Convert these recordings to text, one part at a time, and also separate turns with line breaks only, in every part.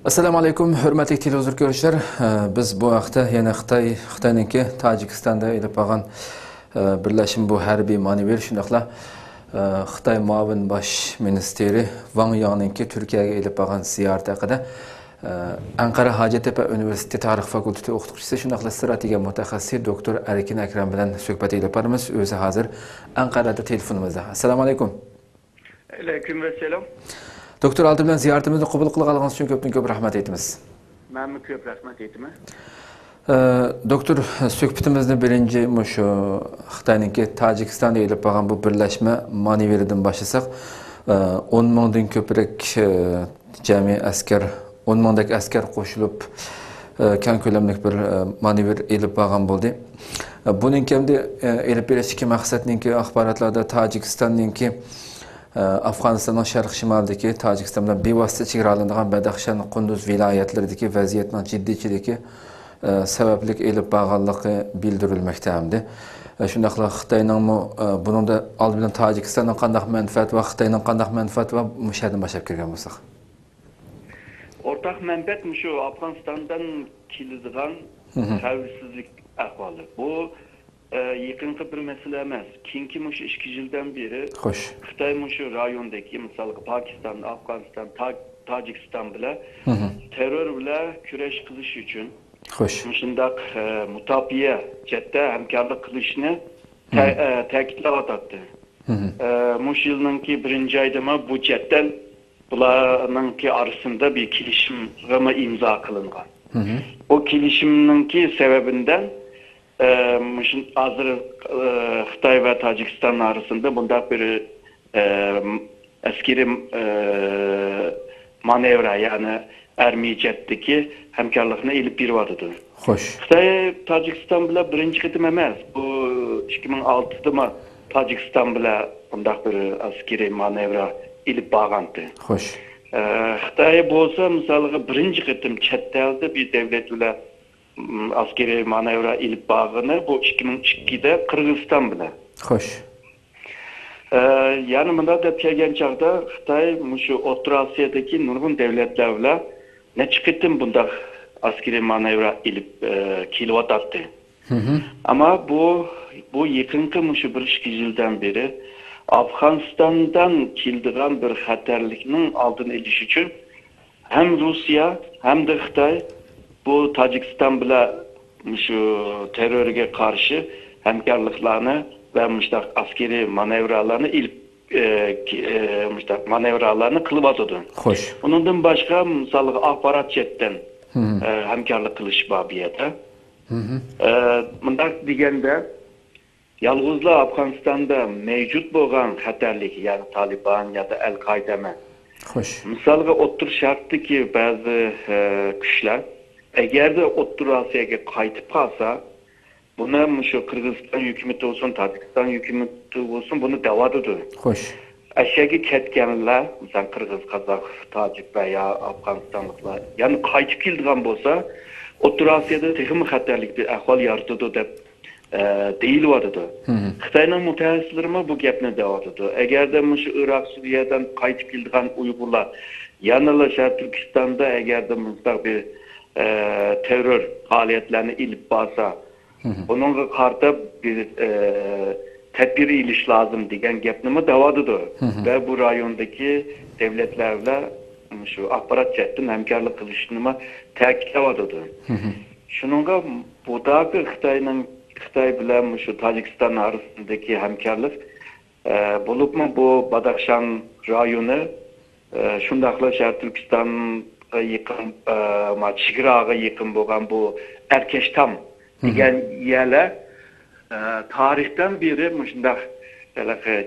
Assalomu alaykum, hurmatli televizor ko'ruvchilar. Biz bu vaqtda yana Xitoyniki Tojikistonda elib olgan birlashim bu harbiy manevr shundaqla Xitoy muavin bosh ministri Wang Yang'ninki Turkiyaga elib olgan ziyorati haqida Ankara Hacettepe Üniversitesi Tarix Fakültesi o'qituvchisi shundaqla strategiya mutaxassisi doktor Erkin Akram bilan suhbat elib boramiz. O'zi hozir Ankarada telefonimizda. Assalomu alaykum.
Aleykümselam.
Doktor aldı bilan ziyoratimizni qabul qilganligingiz uchun ko'p rahmat aytamiz.
Men ko'p rahmat aytaman.
Doktor, suhbatimizni birinchi shu Xitoyniki Tojikistonda elib borgan bu birlashma manevridan boshlasak, 10 mingdan ko'proq jami askar, 10 mingdek askar qo'shilib keng ko'lamli bir manevr elib borgan bo'ldi. Buning kimda elib berishki maqsadninki axborotlarda Tojikistonninki Afganistanning sharq shimolidagi Tojikiston bilan bevosita chegaralanadigan Badaxshan, Qunduz viloyatlaridagi vaziyatning jiddiychiligi sababli elib borganligi bildirilmoqda hamda. Shundaqla Xitoyning buningda oldi bilan Tojikistonning qanday manfaat va Xitoyning qanday manfaat va mushadan boshlab kirgan bo'lsak.
Ortaq manfaat shu Afganistandan keladigan xavfsizlik ahvoli. Bu yaqinqi bir masala emas. Keyingi mush 2 yildan beri Xitoy shu rayondagi, masalan, Pokiston, Afg'oniston, Tojikiston bilan terror bilan kurash qilish uchun shundaq mutafiya chetda hamkorlik qilishni ta'kidlayotdi. Mush yilninki 1-oyda bu chetdan bularninki arasında bir kelishim imzo qilingan. O kelishimninki sababinden hazır Xitoy ve Tojikiston arasında bunda bir askeri manevra, yani ermiyecetdeki hemkarlıkını elip bir vardı. Xitoy Tojikiston bilan birinchi qitim emas. Bu 2006'da mı Tojikiston bilan bunda bir askeri manevra elip bağlandı. Xitoy bo'lsa, misalga birinchi qitim chet elda bir devlet bilan askeri manevra ilip bağını bu 2002'de Kırgızistan bile. Yani bunda da kelgen çağda Xitoy şu Orta Asya'daki nurgun devletler bile ne çıkıttım bunda askeri manevra ilip kilowatt. Ama bu yakınki şu 1-2 yıldan beri Afganistan'dan kildiğen bir xatarlikning aldını eliş için hem Rusya hem de Xitoy bu Tojikiston bilan şu terörge karşı hemkarlıklarını ve müştak askeri manevralarını manevralarını kılıp atıdı. Onundan başka misalga axborot chetdan hemkarlık kılış babiyeti. Bundak degende yalğızla Afganistan'da mevcut bo'lgan xatarlik, yani Taliban ya da El-Qaida mi? Misalga o'ttir shartdagi ba'zi kuchlar eğer de Orta Asya'ya qaytib qalsa, buna şu Kırgızistan hükümeti olsun, Tojikiston hükümeti olsun bunu davadıdır. Aşağı ketkenler, mesela Kırgız, Kazak, Tacik veya Afganistanlıklar, yani qaytib keldigan bo'lsa, Orta Asya'da texim xatarlik bir ahvol yaratıdı deb deyilyapti. Xitoyning mutaxassislari bu gapni davadıdır. Eğer de şu Irak, Suriyadan qaytib keldigan Uyg'urlar, yanıla Şarq Türkistan'da eğer de bir terör faaliyetlerini ilip basa, bunun karta bir tedbir iliş lazım diyen gapnimi davadıdır. Ve bu rayondaki devletlerle şu axborot chetdan hemkarlık kılışını ta'kidlavadıdır. Şununla budaki Xitoy bilan şu Tojikiston arasındaki hemkarlık bulup mu bu Badaxshan rayonu şundaqla Şarq Türkiston yıkım, çigirağa yıkım bo'lgan bu Erkeştam degan yerler tarihten beri shunday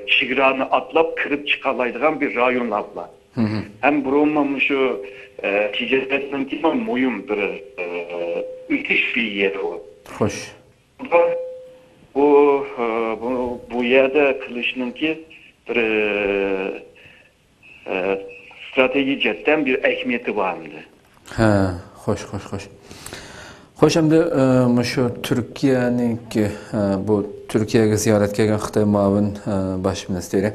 chigirani atlab kirib chiqalaydigan bir rayonlar bular. Hem burunma şu ticaretninki muhim bir ülkeş bir yer o. Bu yerde kılışınınki bir strateji chetdan bir ehmiyeti vardı.
Hoş. Şimdi şu Türkiye'nin bu Türkiye'ye ziyaret kelgan Xitoy muavin baş ministri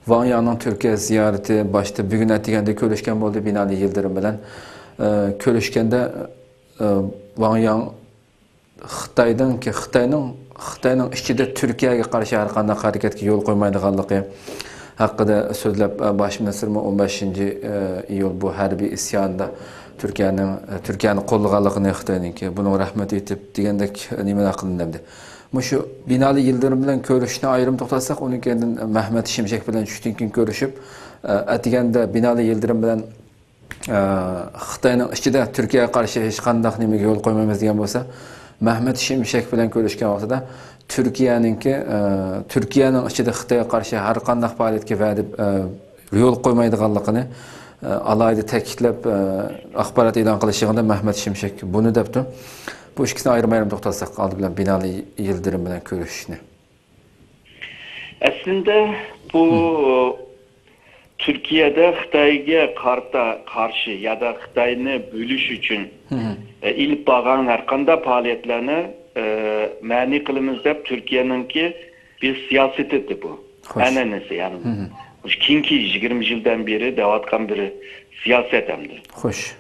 Wang Yang'ning Türkiye ziyareti başta bugün etgende ko'rishgan bo'ldi Binali Yıldırım bilan. görüşkende Wang Xitayning ichida Turkiyaga qarshi har qanday harakatga yo'l qo'ymaydiganligi haqida so'zlab bosh ministr 15-iyul bu harbiy isyonda Turkiyani qo'llaganligini Xitoyniki buni rahmat etib degandek nimalar qilindi. Mushu Binali Yıldırım bilan ko'rishni ayrim to'xtatsak, uni keyin Mehmet Şimşek bilan tushdan keyin ko'rishib, atiganda Binali Yıldırım bilan Xitoyning ichida Turkiyaga qarshi hech qanday nimaga yo'l qo'ymaymiz degan bo'lsa, Mehmet Şimşek bilan ko'rishgan vaqtida Turkiyaning ichida Xitoyga qarshi har qanday faoliyatga va'da yo'l qo'ymaydiganligini alayda ta'kidlab axborot e'lon qilishig'ida Mehmet Şimşek buni debdi. Bu ikisini ayırmayalım to'xtalsak oldi bilan Binali Yıldırım bilan ko'rishishni.
Aslında bu Türkiye'de Xitoyga karşı ya da Xitoyni bölüş için ilip bağlan her qanday faoliyatlarni ma'ni qilamiz deb Türkiye'ninki bir siyosetidir bu. Ananesi yani. Kinki 20 yıldan beri devatkan bir siyaset hamdi.
Xo'sh.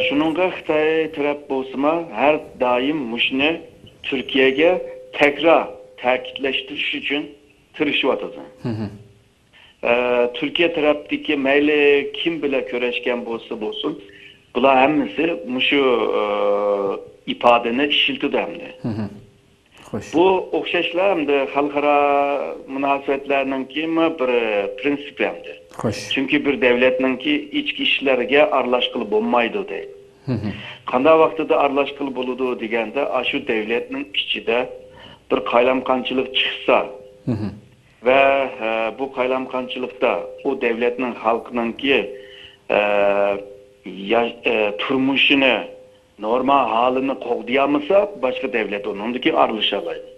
Şununla Xitoy taraf bo'lsa her daim muşni Türkiye'ye tekrar ta'kidlashtirish uchun tirishayotadi. Türkiye taraftaki mayli kim bilan ko'rishgan bo'lsin, bular hammasi mushu ifodani ishiltidamdi. Bu o'xshashlar hamda xalqaro munosabatlarninki bir prinsipi hamdi. Çünkü bir devletninki ichki ishlariga aralashqilib bo'lmaydi deydi. Qanday vaqtida aralashqilib bo'ladi deganda, shu devletning ichida bir qaylamqanchilik chiqsa ve bu qaylamqanchilikda o devletning xalqininki turmushini normal halini qo'g'diyamasa, boshqa devlet onundaki aralashmaydi.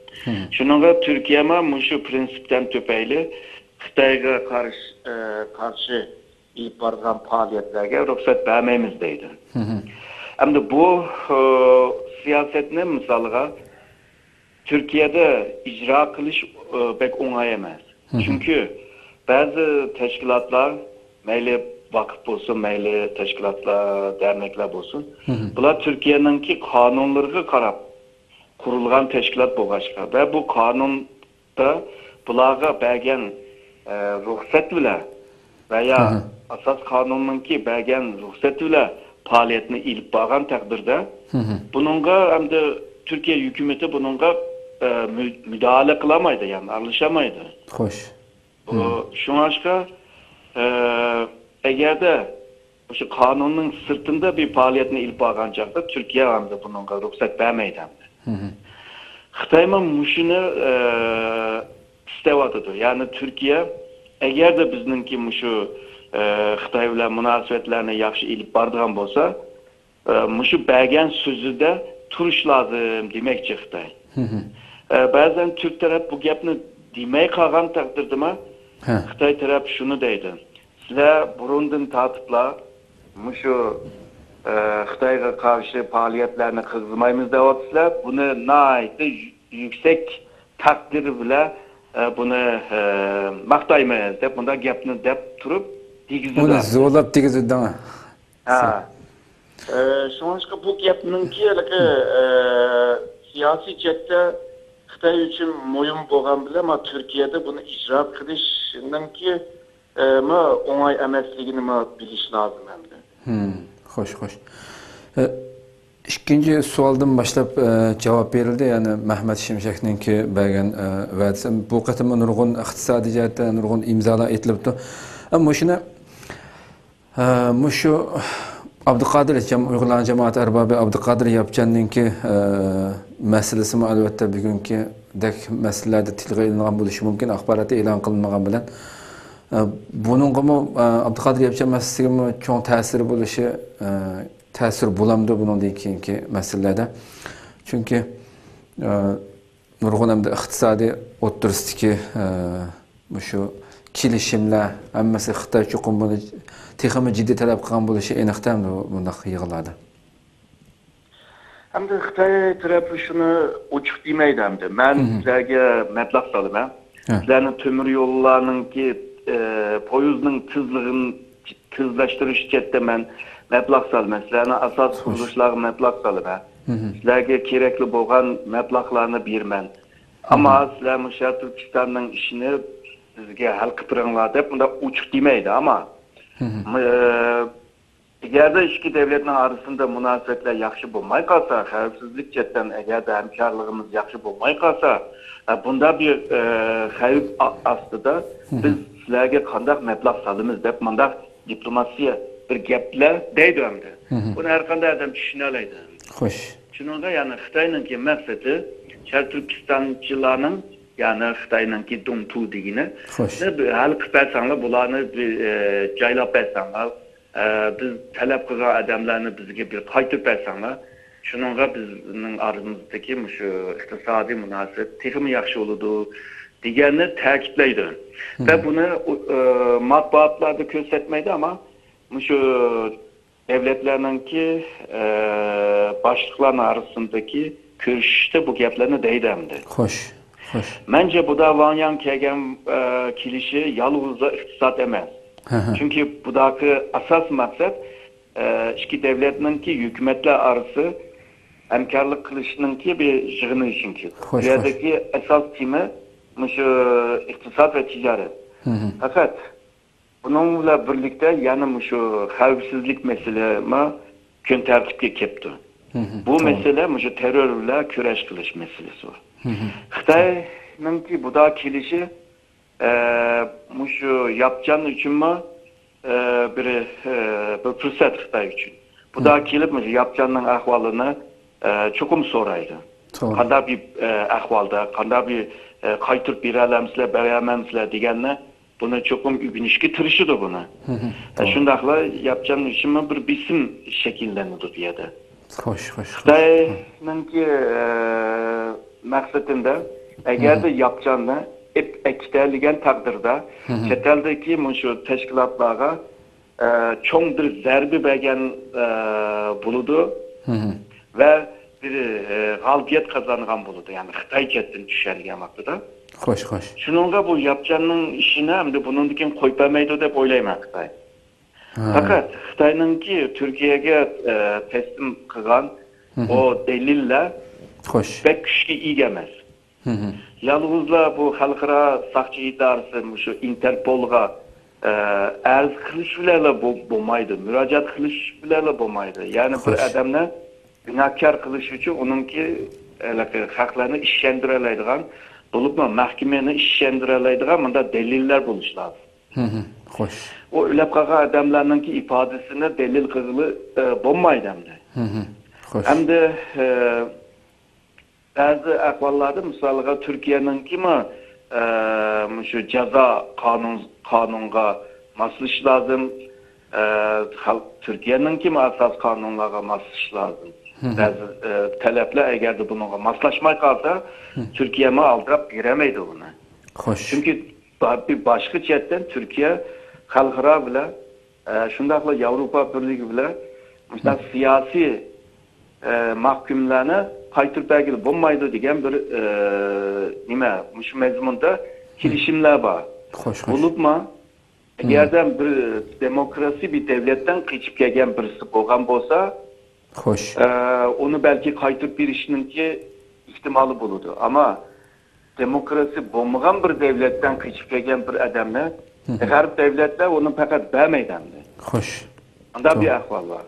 Shuningga Türkiye shu prinsipdan tepayli Xitoyga qarshi ilib borgan faoliyatlarga ruxsat bermaymiz deydi. Endi bu siyasetni misolga Türkiye'de icra qilish pek o'ng'ay emas. Çünkü bazı teşkilatlar, mayli vakıf bo'lsin, mayli teşkilatlar, dernekler bo'lsin, bular Türkiye'ninki qonunlarga qarab qurilgan teşkilat bo'lg'achqa ve bu qonunda bularga bergan ruxsat bilan veya asas qonunninki bergan ruxsat bilan faoliyatni ilib borgan taqdirda bununla hamda Türkiye hükümeti bununla müdahale kılamaydı, yani aralışamaydı.
Hoş.
Şuna başka eğer de şu kanunun sırtında bir faaliyetini ilip bağlanacaksa Türkiye hamda bununla ruhsat vermeydi hamda. Xitayman muşunu istevadıdır. Yani Türkiye eğer de bizninki muşu Xitay ile münasebetlerini yaxşı ilip bardığan bolsa muşu bergen sözü de turuş lazım demekçi Xitay. Bazen Türk taraf bu gapni demey qalgan taqdirda Xitoy taraf shuni deydi. Sizlar burundan tatiblar mushu Xitoyga qarshi faoliyatlarni qilmaymiz deyapsizlar. Buni nihoyatda yuksak taqdir bilan buni maqtaymiz deb bunda gapni deb turib tegizdilar.
Uni zo'rlab tegizdilar.
Shunga bu gapninki siyosiy jihatda Xitoy uchun mo'yin bo'lgan bilan Türkiye'de bunu icra qilishninki o'ng'ay emasligini bilish lozim hamda.
Xo'sh. İkinci sualdan başlap cevap verildi. Yani Mehmet Şimşek'ninki bergen va'dasi bu qatim nurg'un iqtisodiy jihatdan nurg'un imzolar etilibdi. Ammo shuni mushu Abdülkadir Uyg'urlar Cemaat Erbabi Abdülkadir Yapcan'ninki meselesi mi albatta bugünkü dek meselelerde tilga ilingan bo'lishi mumkin, axboroti e'lon qilinmagan bilan buningga Abdülkadir Yapcan meselesiga cho'ng ta'siri bo'lishi ta'sir bo'lamdi bundan keyingi masalalarda. Chunki nurg'un hamda iqtisodiy o'ttirishdagi shu kelishimlar hammasi Xitoy cho'qim buni texmi ciddi talab qilgan bo'lishi aniqdan bundaq yig'iladi.
Hamda Xitoy tarafi shuni ochiq demaydi hamda. Men sizlarga mablag' solaman. Sizlarning temir yo'llarninki poyezdning tezligini tezlashtirish chetda men məbləğ salma, sizlərə əsas quruluşlar məbləğ salma. Sizlərə kerakli bo'lgan məbləğlarni berman. Amma sizlər Şərq Türkistanның işini bizga hal qilib beringlar deb bunda uçuq demaydi, amma agarda ikki davlatning orasida munosabatlar yaxshi bo'lmay qolsa, xavfsizlik jihatdan agarda hamkorligimiz yaxshi bo'lmay qolsa, bunda bir xavf ostida biz sizlarga qanday mablag' solamiz deb bunda diplomatiya bir gaplar deydi endi. Buni har qanday odam tushuna oladi.
Xo'sh.
Shuningga yana Xitoyning maqsadi Sharq Turkistonchilarning, ya'ni Xitoyning Dongtu degini, hal qilib bersanglar, bularni joylab bersanglar, biz talab qilgan odamlarni bizga bir qaytarib bersanglar, shuningga bizning aramızdagi shu iqtisodiy munosabat texmi yaxshi bo'ladi deganni ta'kidlaydi. Va buni matbuotlarda ko'rsatmaydi, ama shu devletlarninki başlıkların arasındaki görüşte bu gaplarni deydi endi.
Xo'sh.
Bence bu da Vanyan kelgan kilişi yalnızca iqtisod emas. Çünkü budaki asas maksat ikki devletninki hükümetler arası hamkorlik qilishninki bir yig'ini uchunki. Bu yerdagi asas tema shu iqtisod va tijorat. Fakat bununla birlikte yani şu xavfsizlik meselesi kun tartibga kelibdi. Bu mesele şu terörle kurash qilish meselesi var. Xitoyninki bu da kelişi şu yapacağın için bir fırsat Xitoy için. Bu da kelib yapacağının ahvalını çokum soraydı. Qanday bir ahvalda, qanday bir qaytirib beralamizlar, berememizlar deganni buni çokum ügünüşki tırışıdı buna. Şundaqla yapacağım için bir bisim şekillenidi bu yerda.
Xo'sh.
Xitoyninki maqsadında agarda yapacağını ekiterligen takdirde chet eldagi shu tashkilotlarga cho'ng bir zarba bergan bo'ladi va bir g'alabiyat qozongan bo'ladi. Ya'ni Xitoy chetdan tushadigan vaqtida.
Xo'sh.
Shuningga bu yapacağının işini hem de bunundikin qo'yib bermaydi deb o'ylayman Xitoy. Fakat Xitoyninki Turkiyaga teslim qilgan o deliller pek kuchga ega emas. Yalnızla bu xalqaro saqchi idorasi shu Interpolga arz qilish bilan bo'lmaydi, murojaat qilish bilan bo'lmaydi. Ya'ni bir odamni gunohkor qilish uchun uningki haqlarni ishlandira oladigan, bo'libmi mahkamani ishlandira oladigan bunda dalillar bo'lishi lozim.
Xo'sh.
O o'lab qolgan odamlarning ifodasini dalil qilib bo'lmaydi hamda. Hamda bazı ahvallarda misalga Türkiye'ninki şu ceza kanunga masliş lazım. Türkiye'ninki asas kanunlara masliş lazım. Bazı talepler eğer de bununla maslaşmay kalsa Türkiye aldırıp giremeydi bunu.
Xo'sh.
Çünkü bir başka cihetten Türkiye xalqaro bile şundaqla Avrupa Birliği bile siyasi mahkumlarni qaytirib bergili bo'lmaydi degan bir nima shu mazmunda kelishimlar bor. Bo'libmi? Agarda bir demokrasi bir davlatdan qochib kelgan birisi bo'lgan bo'lsa,
xo'sh,
uni balki qaytirib berishninki ehtimoli bo'ladi. Ammo demokrasi bo'lmagan bir davlatdan qochib kelgan bir odamni g'arb davlatlar uni faqat bermaydi.
Xo'sh.
Unda bir ahvol bor.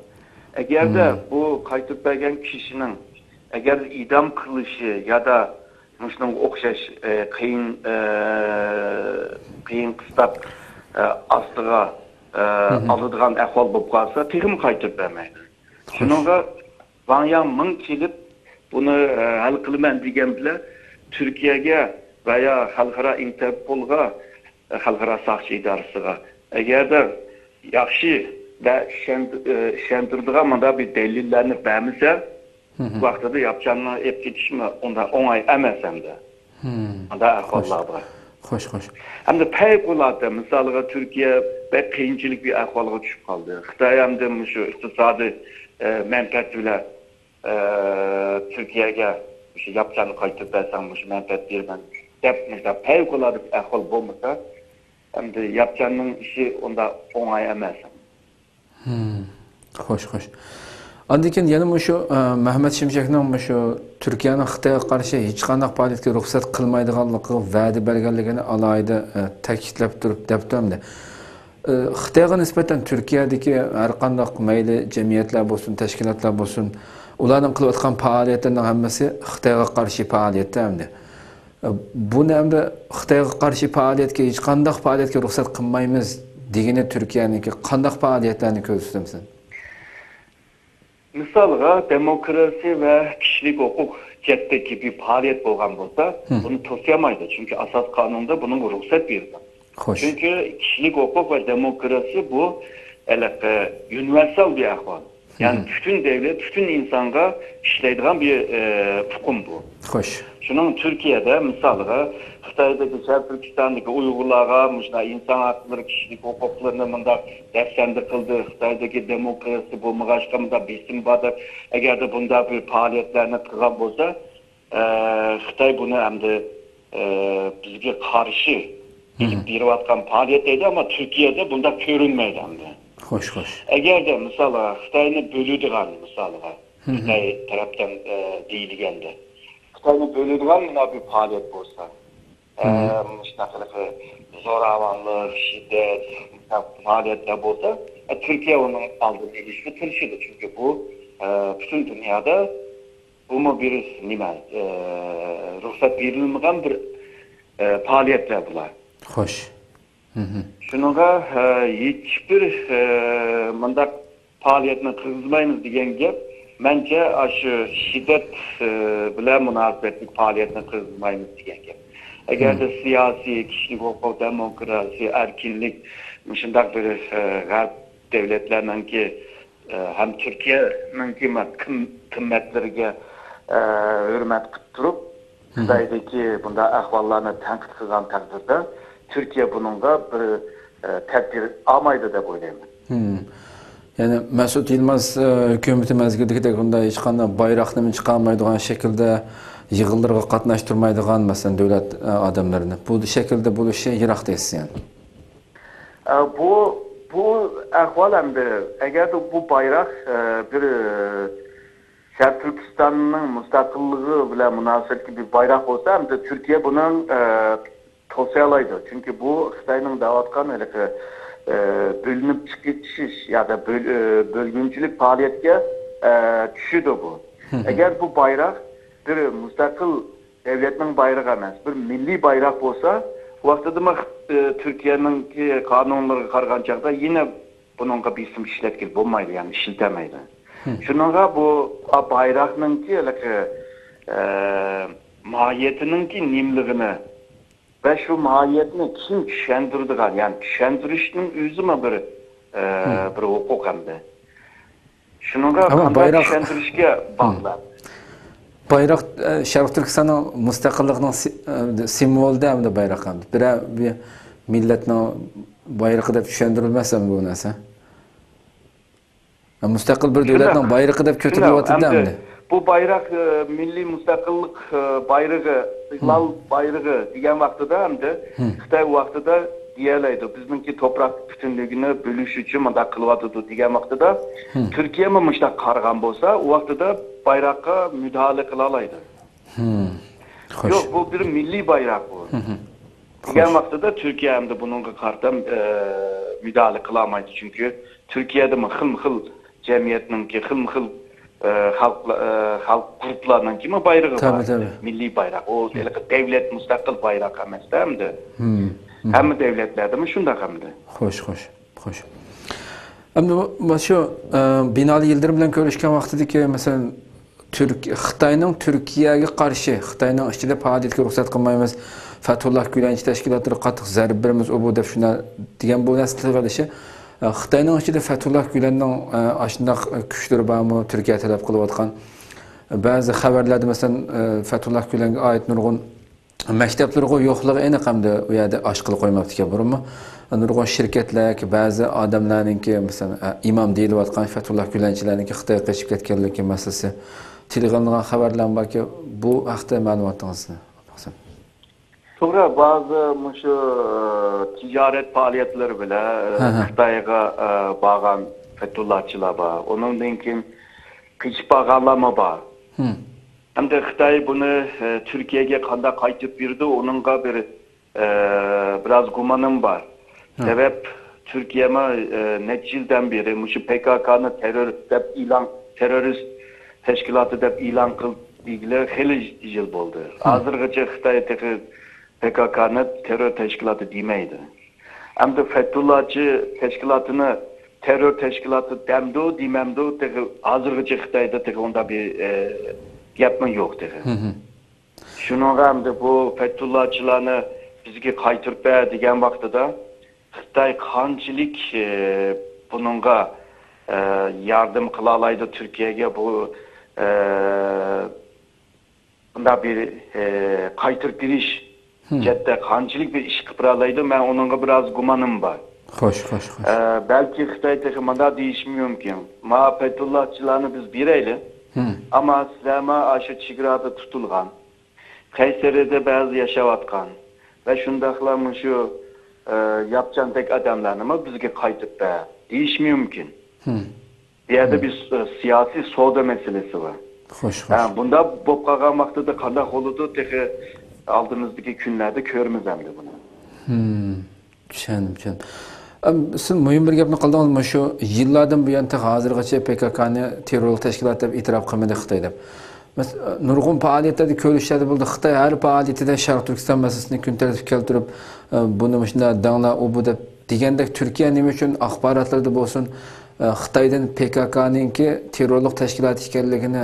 Agarda bu qaytirib bergan kishining agar idam qilishi ya da shunga o'xshash qiyin qistab ostiga oladigan ahvol bo'lib qolsa, texim qaytirib bermaydi. Shunga Van Yang ming kelib buni hal qilaman degan bilan Turkiyaga va ya xalqaro Interpolga, xalqaro saqchi idorasiga agarda yaxshi ve işlendirdiği manda bir delillerni vermişse bu vaxtada yapacağını hep yetişme onda onay emesem de. Onda ahvallar var.
Xo'sh.
Hem de fevkalade misalga Türkiye pek kıyınçılık bir ahvalga düşüp kaldı. Xitoy hem de şu iktisadi menfaat bilen Türkiye'ye şu yapacağını qaytırıp versen şu menfaat vermen depmişler fevkalade bir ahval bulmasa hem de yapacağının işi onda onay emesem.
Xo'sh, xo'sh. Andan keyin yana shu Mehmet Şimşekning shu Turkiyaning Xitoyga qarshi hech qanday faoliyatga ruxsat qilmaydiganligi va'da berganligini alohida ta'kidlab turib debdi. Xitoyga nisbatan Turkiyadagi har qanday mayli jamiyatlar bo'lsin, tashkilotlar bo'lsin, ularning qilayotgan faoliyatlarning hammasi Xitoyga qarshi faoliyat hamda. Buni hamda Xitoyga qarshi faoliyatga hech qanday faoliyatga ruxsat qilmaymiz degani Turkiyaniki qanday faoliyatlarni ko'rsatamsiz?
Misalga demokrasi ve kişilik hukuk cetteki bir faaliyet bo'lgan bo'lsa, bunu to'siyamaydi. Çünkü asas kanunda bunun ruhsat berdi.
Hoş.
Çünkü kişilik hukuk ve demokrasi bu universal bir ahval. Yani bütün devlet, bütün insanga işleydiğin bir hukum bu.
Hoş.
Şunun Türkiye'de misalga Xitoydagi Türkistan'daki Uygurlarga insan hakları, kişilik hukuklarını mında defsendi kıldı. Xitoydagi demokrasi bo'lmag'achqa mında besim vardı. Eğer de bunda bir faaliyetlerini kılgan bolsa, Xitoy bunu hem de bizge karşı gelip beriyotgan faaliyet deydi ama Türkiye'de bunda görünmeydi hem de.
Hoş, hoş.
Eğer de misala Xitoyni bölüdigan misalga Xitoy taraftan deyilgende. Xitoyni bölüdigan bir faaliyet bolsa, zo'ravonlik, shiddat faaliyetler bolsa, Türkiye onun aldığını ilişki tırışıdı. Çünkü bu bütün dünyada bu mu bir ruhsat verilmeyen bir faaliyetler bular.
Hoş.
Şununla hiçbir mındak faaliyetini kırgızmayınız diyen gap, bence aşı şiddet bile münasebetlik faaliyetini kırgızmayınız diyen gap. Eğer de siyasi, kişilik hukuk, demokrasi, erkinlik, şundak bir garp devletlerinin ki hem Türkiye'nin ki kıymetlerine hürmet kıttırıp, Xitoydagi bunda ahvallarni tanqid qilgan taqdirda Türkiye bununla bir tedbir almaydı deb o'ylayman.
Yani Mesut Yılmaz hükümeti mezgildeki bunda hech qanday bayroqni chiqarmaydigan shaklda yig'inlarga qatnashtirmaydigan masalan davlat odamlarini bu shaklda bo'lishi yiroq deysiz yani.
Bu ahval hamda agar bu bayroq bir Şarkı Türkistan'ın müstakilliği bile münasebetli bir bayrak olsa hem de Türkiye bunun tosayalaydı. Çünkü bu Xitoyning davatkan bölünüp çıkışış ya da bölgünçülük faaliyetke düşüdü bu. Eğer bu bayrak bir müstakil devletin bayrağı emas, bir milli bayrak olsa o vaxtda Türkiye'nin kanunları kargan çağda yine bununla bir isim işletkil bulmaydı yani işletemeydi. Şununla bu bayrağının ki mahiyetinin ki nimliğini ve şu mahiyetini kim düşendirdiğen yani düşendirişinin özü mü bir hukuk hem de. Şununla kanday düşendirişke bağlı.
Bayrak Şarkı Türkistan'ın müstakilliğinin simvolu da hem de bayrak hem de. Bir milletin bayrağı da düşendirilmezse mi bu neyse? Müstakil bir devletin bayrağı da kötülüyordu değil mi?
Bu bayrak milli müstakillik bayrağı, İhlal bayrağı diyen vaxtıda hem de Xitoy vaxtıda diyeleydi. Bizimki toprak bütünlüğünü bölüşücü manda kılvadıdı diyen vaxtıda Türkiye mi müştak kargan bolsa o vaxtıda bayrakka müdahale kılalaydı. Yok bu bir milli bayrak bu. Diyen vaxtıda Türkiye hem de bunun kartan müdahale kılamaydı. Çünkü Türkiye'de mi hıl cemiyetinin ki hıl halk gruplarının kimi bayrağı var.
Tabii.
Milli bayrak. O devlet müstakil bayrak emas hem de. Hem devletlerde mi şunda hem de.
Hoş. Ama şu Binali Yıldırım bilen görüşken vaxtideki mesela Xitoyning Türkiye'ye karşı Xitoyning ichida faoliyatga ruxsat qilmaymiz. Fethullah Gülenç teşkilatları qattiq zarb beramiz o bu deb shuna degan bu narsa qilishi Xitoyning ichida Fethullah Gülenning ashundoq kuchlari bormi Turkiya talab qilayotgan ba'zi xabarlarda masalan Fethullah Gülenga oid nurg'un maktablarga yo'qligi aniq hamda u yerda osh qilib qo'ymabdi ekan burunmi nurg'un shirkatlar ba'zi odamlarningki masalan imom deyilayotgan Fethullah Gülenchilarningki Xitoyga qochib ketganligi masalasi tilg'angan xabarlar borki bu haqda ma'lumotingizni
Sonra bazı şu ticaret faaliyetleri bile Xitoyga bağlan Fethullahçılar var. Onundan keyin kış bağlama var. Hem de Xitay bunu Türkiye'ye kanda kaytıp birdi. Onunla biraz gumanım var. Sebep Türkiye'me neçə ildən beri muşu PKK'nı terörist teşkilatı dep ilan kıldığı heli yıl oldu. Hazırgıca Xitay PKK'nı terör teşkilatı demeydi. Hem de Fethullahçı teşkilatını terör teşkilatı demdi, dememdi. Hazırgıca Xitay'da onda bir yapma yok. Şunun hem de bu Fethullahçılarını bizge kaytırıp degan vaqtida Xitay qanchalik bununla yardım qila olaydi Türkiye'ye bu bunda bir qaytırıp biriş jetde qanchalik bir iş qıpralaydı ben onunla biraz gumanım var.
Hoş.
Belki Xitay tekimanda değişmiyor mümkün. Ma Fethullahçılarını biz bireyli ama Silama aşı çigrada tutulgan. Kayseri'de bazı yaşavatkan ve şundaklar şu yapacağın tek adamlarını mı bizge kaytıp da değişmiyor mümkün. Bir yerde bir siyasi soda meselesi var.
Hoş.
Yani bunda bopkagan vakti de kandak oludu teki aldığımızdaki günlerde körümüz hem de bunu.
Düşendim. Siz mühim bir gapni qildingiz, şu yillardan buyon hozirgacha PKK'ni terrorlik tashkilot deb e'tirof qilmadi Xitoy deb. Nurg'un faoliyatlarda ko'rishadi bo'ldi. Xitoy har faoliyatida Sharq Turkiston masalasini kun tartibga keltirib, buni shunda danglar u bu deb degandek Turkiya nima uchun axborotlarda bo'lsin Xitoydan PKK'ninki terrorlik tashkilot ekanligini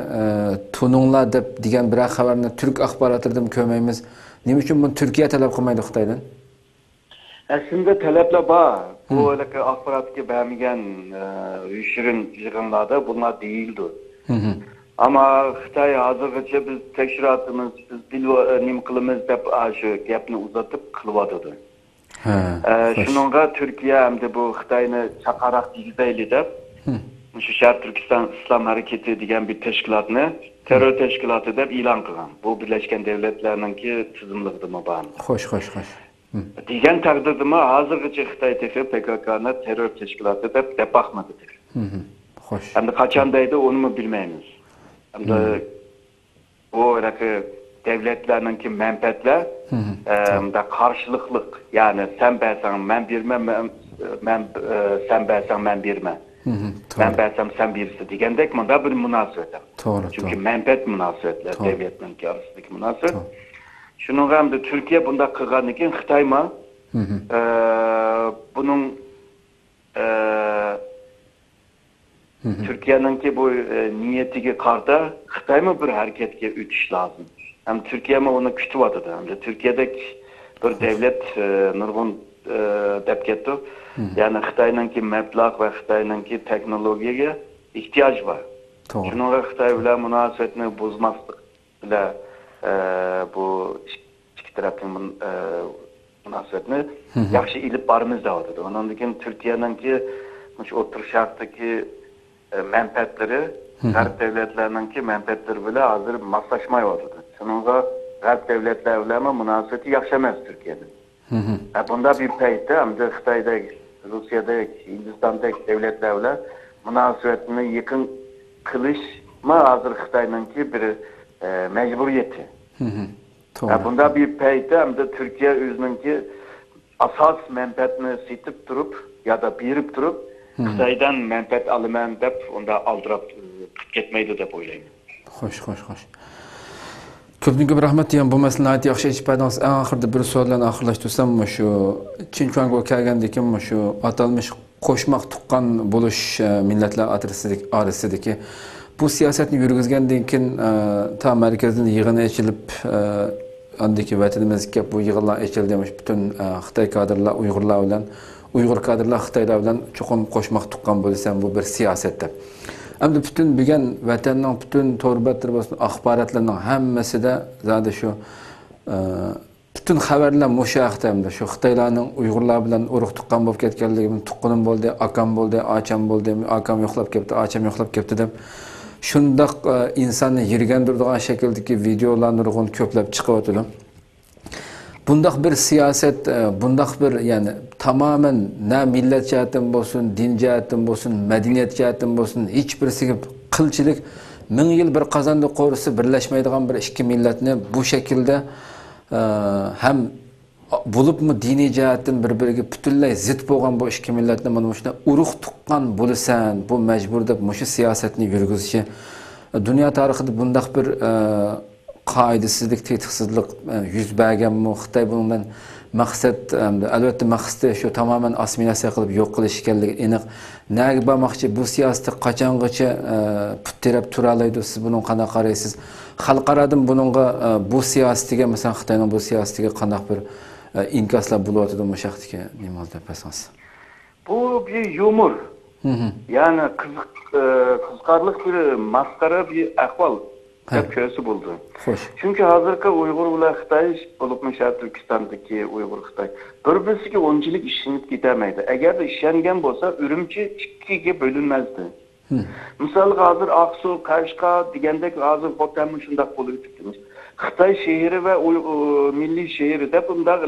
tuninglar deb degan bir xabarni Türk axborotlarida ko'rmaymiz. Nima uchun buni Turkiya talab qilmaydi Xitoydan?
Aslında talepler var. Bu öyle akbaratki vermeyen uyuşturun yığınlarda bunlar değildi. Ama Xitay hazırlıkça biz tekşiratımız, biz dil nimkılımız da şu gapni uzatıp kılvadıdı. Şununla Türkiye hem de bu Xitay'ını çakarak digizeyli de şu Şark Türkistan İslam Hareketi diyen bir teşkilatını terör teşkilatı da ilan kılan. Bu Birleşken Devletler'in ki tızımlıqdı mı bana?
Hoş.
Diyen takdirde mi hazırgıca Xitay'daki PKK'nın terör teşkilatı da bakmadıdır.
Hoş.
Hem de kaçandaydı onu mu bilmeyiniz. Hem de o öyle devletlerinin ki menfaatler da karşılıklık. Yani sen bersen ben birme, sen bersen ben birme. Ben bersem sen birisi diyendek mi da bir münasebet. Çünkü menfaat münasebetler devletlerin ki arasındaki münasebet. Şunun hem de Türkiye bunda kırgan iken Xitay mı? Bunun Türkiye'nin ki bu niyeti karda Xitay mı bir hareketke ütüş lazım. Hem Türkiye mi onu kütüvadı da. Hem de Türkiye'deki bir devlet nurgun depketti. Yani Xitay'ın ki meblağ ve Xitay'ın ki teknolojiye ihtiyaç var. Şunun Xitay bile münasebetini bozmazlık bile bu iki tarafın münasebetini yaxşı ilip barımız da vardı. Onun için Türkiye'nin ki otur şarttaki menfaatleri Garp devletlerinin ki menfaatleri bile hazır maslaşmaya vardı. Şununla Garp devletlerle münasebeti yaşamaz Türkiye'nin. Bunda bir peyte hem de Xitay'daki, Rusya'daki, Hindistan'daki devletlerle münasebetini yakın kılış hazır Xitay'ın ki bir mecburiyeti. Bunda bir peyte hem de Türkiye özünün ki asas menfaatini sitip durup ya da birip durup Xitay'dan menfaat alımen dep onda aldırıp ketmeydi dep oylayım.
Hoş. Köpnüge bir rahmet diyen bu meseleni yaxşı içpədiniz. En ahırda bir sorularla ahırlaştırsam şu Çinçuango kelgendekin şu atalmış koşmak tuqqan buluş milletler arasındaki bu siyasetni yürgizgenden keyin ta merkezden yığını açılıp andaki vatanimizga bu yığınlar açılmış bütün Xitoy kadrlar Uyg'urlar bilan Uyghur kadrlar Xitoylar bilan çoxum qo'shmoq tuqqan bo'lsam bu bir siyosatda. Hem de bütün bilgen vatanning bütün torbatlar bo'lsin axborotlarning hammasida zaten şu bütün xabarlar mushaqda şu Xitoylarning Uyg'urlar bilan urug' tuqqan bo'lib ketganligini tuqqanim bo'ldi, akam bo'ldi, acham bo'ldi, akam yo'qlab ketdi, acham yo'qlab ketdi deb shundaq insonni yirgandiradigan shakldagi videolar nurg'un ko'plab chiqyapti. Bundaq bir siyaset, bundaq bir yani tamamen ne millet cihetten olsun, din cihetten olsun, medeniyet cihetten olsun, hiçbirisi kılçılık 1000 yıl bir kazandı korusu birleşmeydiğin bir iki milletini bu şekilde hem bulup mu dini cihetten birbiriga bütünlay zid bo'lgan bu ikki millatni mana shunday urug' tuqqan bo'lasan, bu mecbur deb mushu siyosatni yurgizishi dunyo tarixida bundaq bir qoidasizlik, tetiqsizlik yuz berganmi? Xitoy bundan maqsad albatta maqsadi shu tamoman assimilyatsiya qilib yo'q qilish ekanligi aniq. Nega bormoqchi bu siyosatda qachongacha puttirab tura oladi? Siz buni qanday qaraysiz? Xalqaradan buningga bu siyosatiga, masalan Xitoyning bu siyosatiga qanday bir inkaslar bo'layotdi bu shaxtga nima deb aytasiz?
Bu bir yumor. Yani kızkarlık bir maskara bir ahval. Hep köşesi buldu.
Hoş.
Çünkü hazırki Uygur ile Xitay, bulupmuş Türkistan'daki Uygur Xitay, birbirisi ki onculuk işlenip gidemeydi. Eğer de işlengen olsa Ürümçi ikiye bölünmezdi. Misal hazır Aksu, Kaşka, digende hazır Hotem'in şundak bulup tutmuş. Xitay şehri ve milli şehri de bunda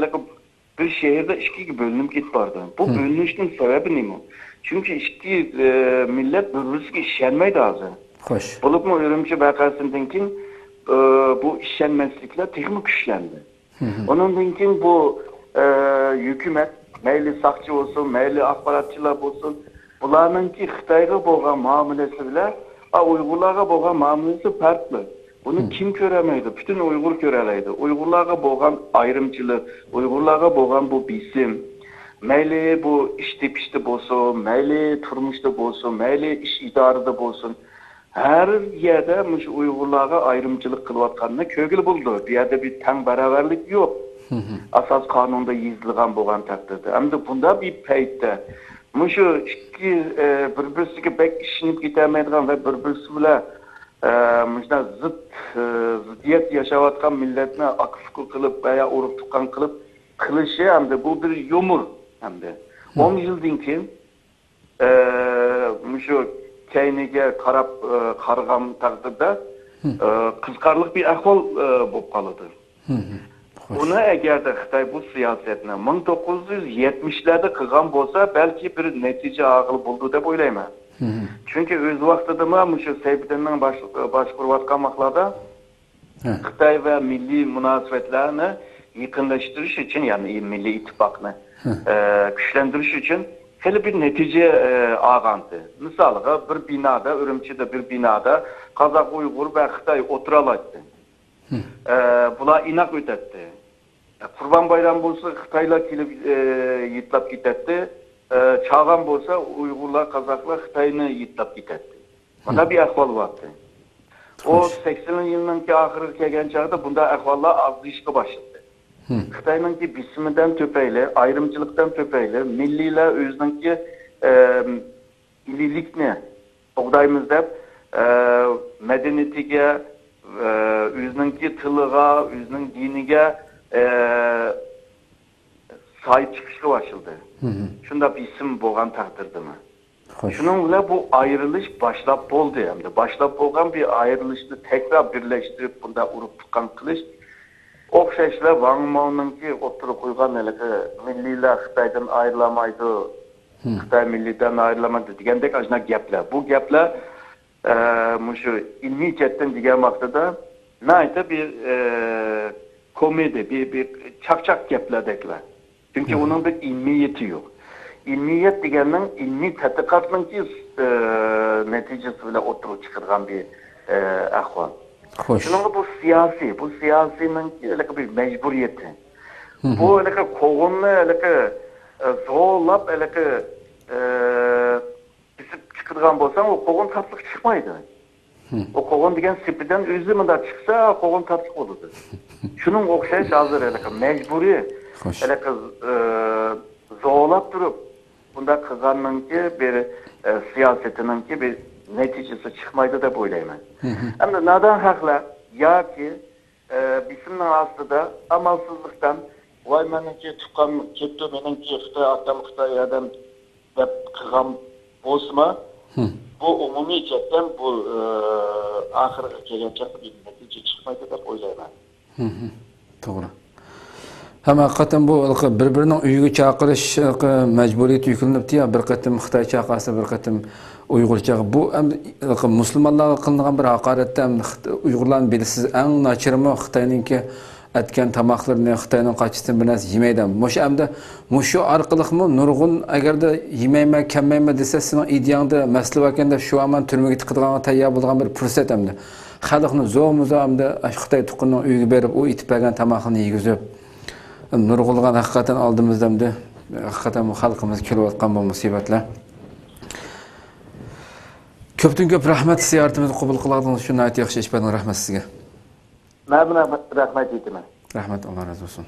bir şehirde ikiye bölünüp git vardı. Bu bölünüşün sebebi ne mi? Çünkü iki millet birbirisi ki işlenmeydi hazır.
Hoş.
Bulup mu Ürümçi vakasından ki bu işlenmezlikler teknik güçlendi. Onun için bu hükümet, meyli sakçı olsun, meyli akbaratçılar olsun, bunların ki Xitayga boğan muamelesi bile Uygurlarga boğan muamelesi farklı. Bunu kim göremeydi? Bütün Uygur göreleydi. Uygurlarga boğan ayrımcılık, Uygurlarga boğan bu bisim, meyli bu işte pişti olsun, meyli turmuşta olsun, meyli iş idarede olsun. Her yerde Uygurlarga ayrımcılık kılıyotganını kögül buldu. Bir yerde bir teng beraberlik yok. Asas kanunda yazılgan boğan takdirde. Hem de bunda bir peytte. Şu iki birbirisiga pek işinip gitemeydiğen ve birbirisi bile ziddiyet yaşavatkan milletine akıfkı kılıp veya urup tukan kılıp kılışı hem de bu bir yumur hem de. 10 yıldan ki şu keyniga qarab qarg'am taqdirda qizqarliq bir ahvol bo'lib qoladi. Buni agarda Xitoy bu siyosatni 1970'larda qilgan bo'lsa, balki bir natija aql bo'ldi deb o'ylayman. Chunki o'z vaqtida ham shu Sayfiddinning boshqarayotgan vaqtlarda Xitoy va milliy munosabatlarni yaqinlashtirish uchun, ya'ni milliy ittifoqni kuchlantirish uchun hele bir netice ağandı. Mesela bir binada, Ürümçi'de bir binada Kazak, Uygur ve Xitay oturalaydı. Bula inak ötetti. Kurban bayramı olsa Xitaylar kelip yitlap gidetti. Çağan olsa Uygurlar, Kazaklar Xitay'ını yitlap gidetti. Bunda bir ahval vardı. O 80'li yılınki ahırı kelgen çağda bunda ahvallar azlayışka başladı. Xitay'ın ki bisiminden töpeyle, ayrımcılıktan töpeyle, milliler özünki ililikni oğdaymızda medeniyetiga, özünki tılığa, özünün dinige sahip çıkışlı başladı. Şunda bisim boğan takdirdi mi? Şununla bu ayrılış başlap oldu hem de. Başlap olgan bir ayrılışını tekrar birleştirip bunda urup tutan kılıç. Okşaşlar Wang Mao'nun ki oturup koygan milliler Xitay'dan ayrılamaydı, Xitay milliden ayrılamadı degandek ajna gaplar. Bu gaplar şu ilmi cetten digen maksada nayta bir komedi, bir çak gaplar dekler. Çünkü onun bir ilmiyeti yok. İlmiyet degenin ilmi tədqiqatının ki neticesi bile oturup çıkargan bir ahval. Şunun bu siyasinin bir mecburiyeti. Bu koğunlu zorlap bisip çıkırgan bolsan o koğun tatlık çıkmaydı. O koğun degen sipiden özü mü da çıksa koğun tatlık olurdu. Şunun okşayış hazır mecburi zorlap durup bunda kızanın ki bir siyasetinin ki bir neticesi çıkmaydı da böyleyim. Hem de neden hakla ya ki bizimle aslında amalsızlıktan vay menenki tukan ketto menenki Xitay atam Xitay adam deb qilgan bo'lsa bu umumiy chetdan bu oxirgi kelgancha bir natija chiqmaydi deb o'ylayman.
To'g'ri. Hem hakikaten bu birbirinin uygu çağırış mecburiyeti yüklenip ya bir katım Xitay çağırsa bir katım Uygurca bu Müslümanlar kılınan bir hakaretten Uygurların bilisiz en naçırımı Xitay'ın ki etken tamaklarını Xitay'ın kaçısını biraz yemeyden. Moş emde moşu arkalık mı nurgun eğer de yemeyme kemmeyme dese senin ideyanda mesle vakende şu an türmeye tıkıdığına tayyab bulduğun bir fırsat emde. Xalqını zo'muza emde Xitay tuqunun uygu berip o itipegen tamakını yigizip nurgulgan hakikaten aldığımızda da hakikaten bu halkımız kilovatkan bu musibetler. Köptün köp rahmet ziyaretimizi kabul kıladığınız için ait yaxşı iş bana rahmet sizge.
Ben rahmet ettim.
Rahmet Allah razı olsun.